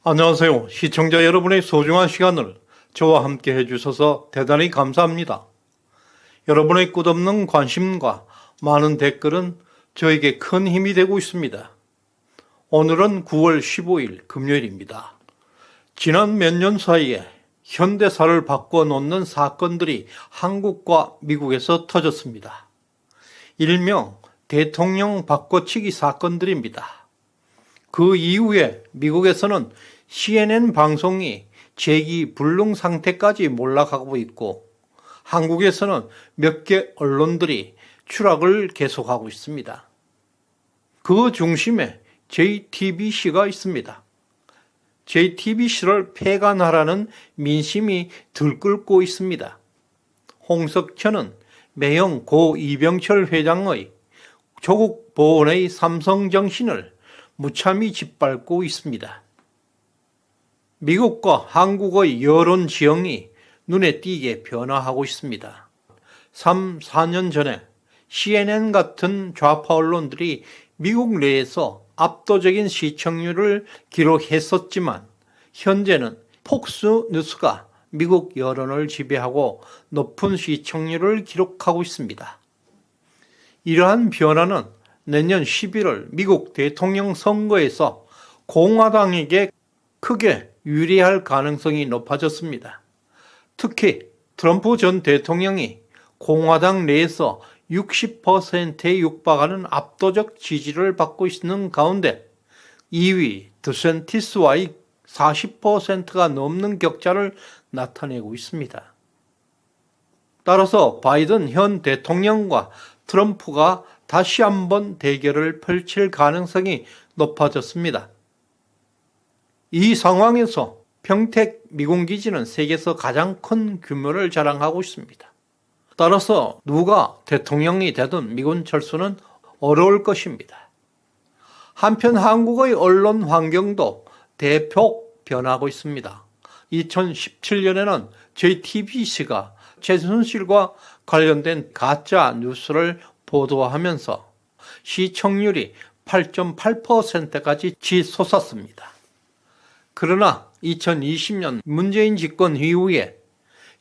안녕하세요. 시청자 여러분의 소중한 시간을 저와 함께 해주셔서 대단히 감사합니다. 여러분의 끝없는 관심과 많은 댓글은 저에게 큰 힘이 되고 있습니다. 오늘은 9월 15일 금요일입니다. 지난 몇 년 사이에 현대사를 바꿔놓는 사건들이 한국과 미국에서 터졌습니다. 일명 대통령 바꿔치기 사건들입니다. 그 이후에 미국에서는 CNN 방송이 재기불능 상태까지 몰락하고 있고, 한국에서는 몇 개 언론들이 추락을 계속하고 있습니다. 그 중심에 JTBC가 있습니다. JTBC를 폐간하라는 민심이 들끓고 있습니다. 홍석천은 매형 고 이병철 회장의 조국 보훈의 삼성정신을 무참히 짓밟고 있습니다. 미국과 한국의 여론 지형이 눈에 띄게 변화하고 있습니다. 3, 4년 전에 CNN 같은 좌파 언론들이 미국 내에서 압도적인 시청률을 기록했었지만, 현재는 폭스 뉴스가 미국 여론을 지배하고 높은 시청률을 기록하고 있습니다. 이러한 변화는 내년 11월 미국 대통령 선거에서 공화당에게 크게 유리할 가능성이 높아졌습니다. 특히 트럼프 전 대통령이 공화당 내에서 60%에 육박하는 압도적 지지를 받고 있는 가운데 2위 드센티스와의 40%가 넘는 격차를 나타내고 있습니다. 따라서 바이든 현 대통령과 트럼프가 다시 한번 대결을 펼칠 가능성이 높아졌습니다. 이 상황에서 평택 미군기지는 세계에서 가장 큰 규모를 자랑하고 있습니다. 따라서 누가 대통령이 되든 미군 철수는 어려울 것입니다. 한편 한국의 언론 환경도 대폭 변하고 있습니다. 2017년에는 JTBC가 최순실과 관련된 가짜 뉴스를 보도하면서 시청률이 8.8%까지 치솟았습니다. 그러나 2020년 문재인 집권 이후에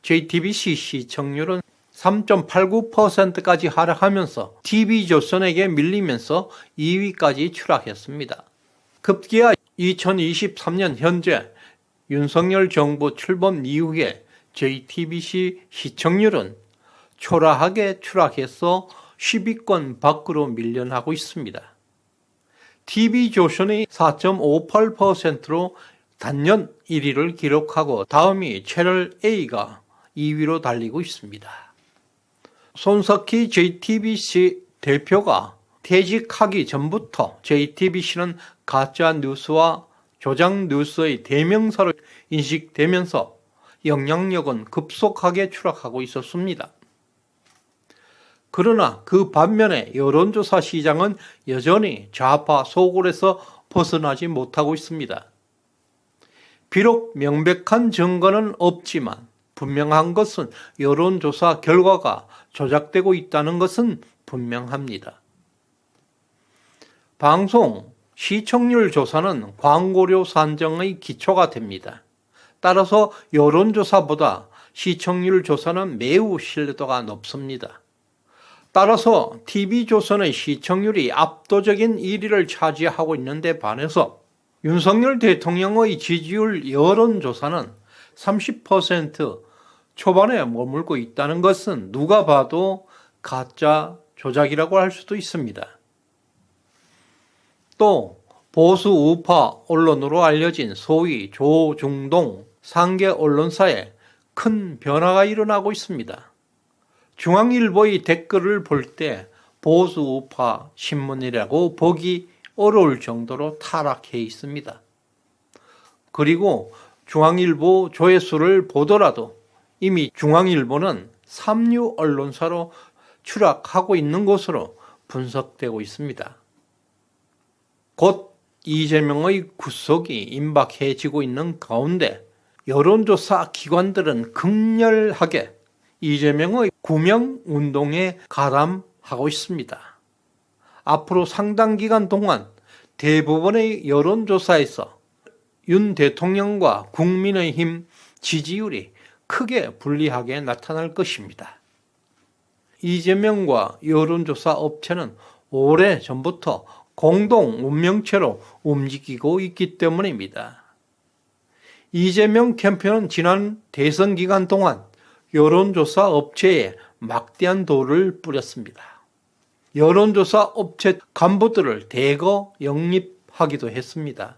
JTBC 시청률은 3.89%까지 하락하면서 TV조선에게 밀리면서 2위까지 추락했습니다. 급기야 2023년 현재 윤석열 정부 출범 이후에 JTBC 시청률은 초라하게 추락해서 10위권 밖으로 밀려나고 있습니다. TV조선이 4.58%로 단연 1위를 기록하고 다음이 채널A가 2위로 달리고 있습니다. 손석희 JTBC 대표가 퇴직하기 전부터 JTBC는 가짜 뉴스와 조작 뉴스의 대명사로 인식되면서 영향력은 급속하게 추락하고 있었습니다. 그러나 그 반면에 여론조사 시장은 여전히 좌파 소굴에서 벗어나지 못하고 있습니다. 비록 명백한 증거는 없지만 분명한 것은 여론조사 결과가 조작되고 있다는 것은 분명합니다. 방송, 시청률 조사는 광고료 산정의 기초가 됩니다. 따라서 여론조사보다 시청률 조사는 매우 신뢰도가 높습니다. 따라서 TV조선의 시청률이 압도적인 1위를 차지하고 있는데 반해서 윤석열 대통령의 지지율 여론조사는 30% 초반에 머물고 있다는 것은 누가 봐도 가짜 조작이라고 할 수도 있습니다. 또 보수 우파 언론으로 알려진 소위 조중동 3개 언론사에 큰 변화가 일어나고 있습니다. 중앙일보의 댓글을 볼 때 보수 우파 신문이라고 보기 어려울 정도로 타락해 있습니다. 그리고 중앙일보 조회수를 보더라도 이미 중앙일보는 삼류 언론사로 추락하고 있는 것으로 분석되고 있습니다. 곧 이재명의 구속이 임박해지고 있는 가운데 여론조사 기관들은 극렬하게 이재명의 구명운동에 가담하고 있습니다. 앞으로 상당 기간 동안 대부분의 여론조사에서 윤 대통령과 국민의힘 지지율이 크게 불리하게 나타날 것입니다. 이재명과 여론조사 업체는 오래전부터 공동 운명체로 움직이고 있기 때문입니다. 이재명 캠프는 지난 대선 기간 동안 여론조사 업체에 막대한 돌을 뿌렸습니다. 여론조사 업체 간부들을 대거 영입하기도 했습니다.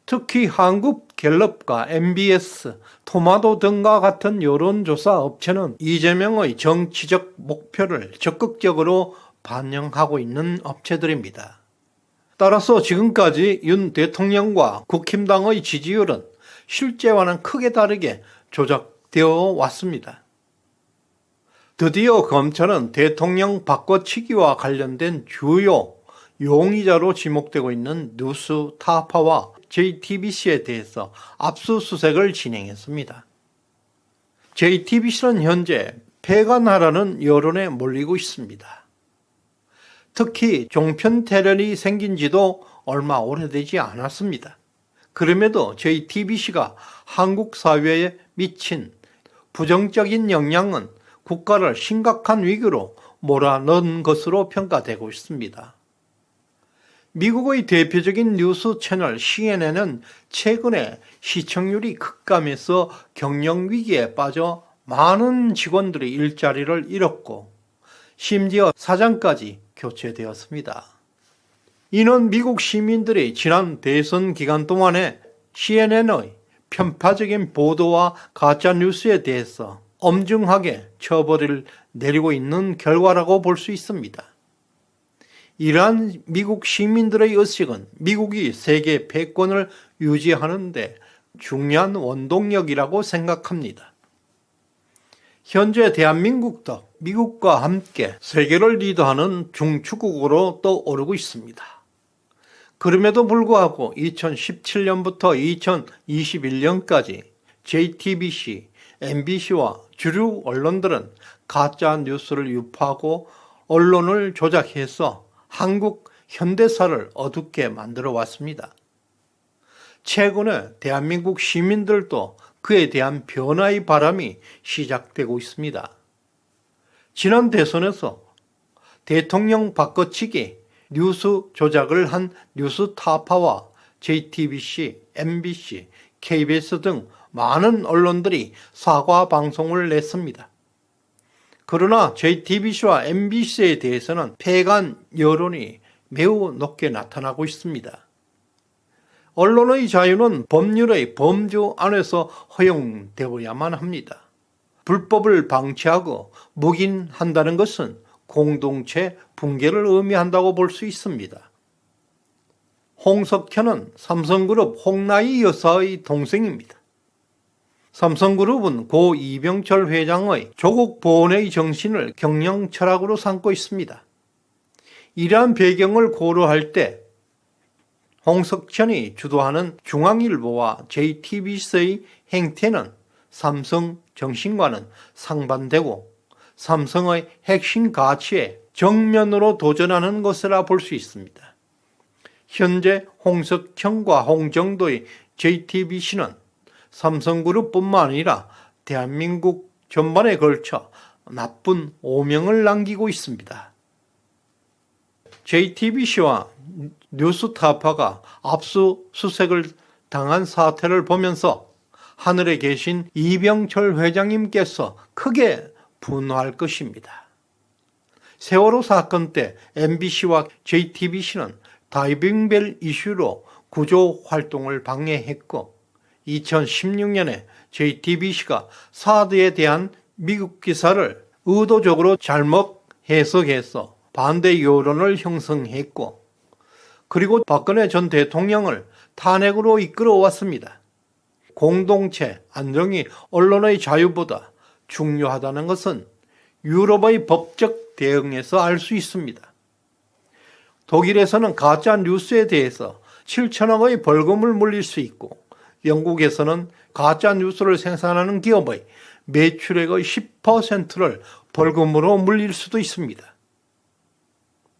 특히 한국갤럽과 MBS, 토마토 등과 같은 여론조사 업체는 이재명의 정치적 목표를 적극적으로 반영하고 있는 업체들입니다. 따라서 지금까지 윤 대통령과 국힘당의 지지율은 실제와는 크게 다르게 조작되어 왔습니다. 드디어 검찰은 대통령 바꿔치기와 관련된 주요 용의자로 지목되고 있는 뉴스타파와 JTBC에 대해서 압수수색을 진행했습니다. JTBC는 현재 폐간하라는 여론에 몰리고 있습니다. 특히 종편 테러리 생긴 지도 얼마 오래되지 않았습니다. 그럼에도 JTBC가 한국 사회에 미친 부정적인 영향은 국가를 심각한 위기로 몰아넣은 것으로 평가되고 있습니다. 미국의 대표적인 뉴스 채널 CNN은 최근에 시청률이 급감해서 경영 위기에 빠져 많은 직원들이 일자리를 잃었고 심지어 사장까지 교체되었습니다. 이는 미국 시민들이 지난 대선 기간 동안에 CNN의 편파적인 보도와 가짜뉴스에 대해서 엄중하게 처벌을 내리고 있는 결과라고 볼 수 있습니다. 이러한 미국 시민들의 의식은 미국이 세계 패권을 유지하는 데 중요한 원동력이라고 생각합니다. 현재 대한민국도 미국과 함께 세계를 리드하는 중추국으로 떠오르고 있습니다. 그럼에도 불구하고 2017년부터 2021년까지 JTBC, MBC와 주류 언론들은 가짜 뉴스를 유포하고 언론을 조작해서 한국 현대사를 어둡게 만들어 왔습니다. 최근에 대한민국 시민들도 그에 대한 변화의 바람이 시작되고 있습니다. 지난 대선에서 대통령 바꿔치기 뉴스 조작을 한 뉴스타파와 JTBC, MBC, KBS 등 많은 언론들이 사과 방송을 냈습니다. 그러나 JTBC와 MBC에 대해서는 폐간 여론이 매우 높게 나타나고 있습니다. 언론의 자유는 법률의 범주 안에서 허용되어야만 합니다. 불법을 방치하고 묵인한다는 것은 공동체 붕괴를 의미한다고 볼 수 있습니다. 홍석현은 삼성그룹 홍나희 여사의 동생입니다. 삼성그룹은 고 이병철 회장의 조국 보훈의 정신을 경영 철학으로 삼고 있습니다. 이러한 배경을 고려할 때 홍석현이 주도하는 중앙일보와 JTBC의 행태는 삼성 정신과는 상반되고 삼성의 핵심 가치에 정면으로 도전하는 것이라 볼 수 있습니다. 현재 홍석현과 홍정도의 JTBC는 삼성그룹뿐만 아니라 대한민국 전반에 걸쳐 나쁜 오명을 남기고 있습니다. JTBC와 뉴스타파가 압수수색을 당한 사태를 보면서 하늘에 계신 이병철 회장님께서 크게 분노할 것입니다. 세월호 사건 때 MBC와 JTBC는 다이빙벨 이슈로 구조 활동을 방해했고 2016년에 JTBC가 사드에 대한 미국 기사를 의도적으로 잘못 해석해서 반대 여론을 형성했고 그리고 박근혜 전 대통령을 탄핵으로 이끌어왔습니다. 공동체 안정이 언론의 자유보다 중요하다는 것은 유럽의 법적 대응에서 알 수 있습니다. 독일에서는 가짜 뉴스에 대해서 7천억의 벌금을 물릴 수 있고 영국에서는 가짜 뉴스를 생산하는 기업의 매출액의 10%를 벌금으로 물릴 수도 있습니다.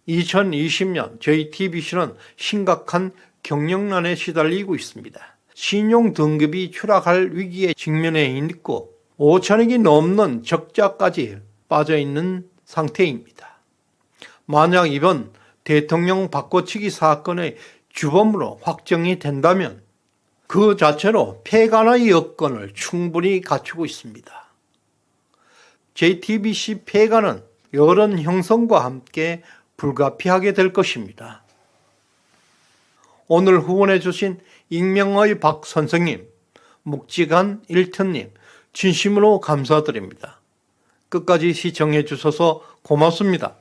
2020년 JTBC는 심각한 경영난에 시달리고 있습니다. 신용 등급이 추락할 위기에 직면해 있고 5천억이 넘는 적자까지 빠져 있는 상태입니다. 만약 이번 대통령 바꿔치기 사건의 주범으로 확정이 된다면 그 자체로 폐간의 여건을 충분히 갖추고 있습니다. JTBC 폐간은 여론 형성과 함께 불가피하게 될 것입니다. 오늘 후원해 주신 익명의 박 선생님, 묵직한 1턴님 진심으로 감사드립니다. 끝까지 시청해 주셔서 고맙습니다.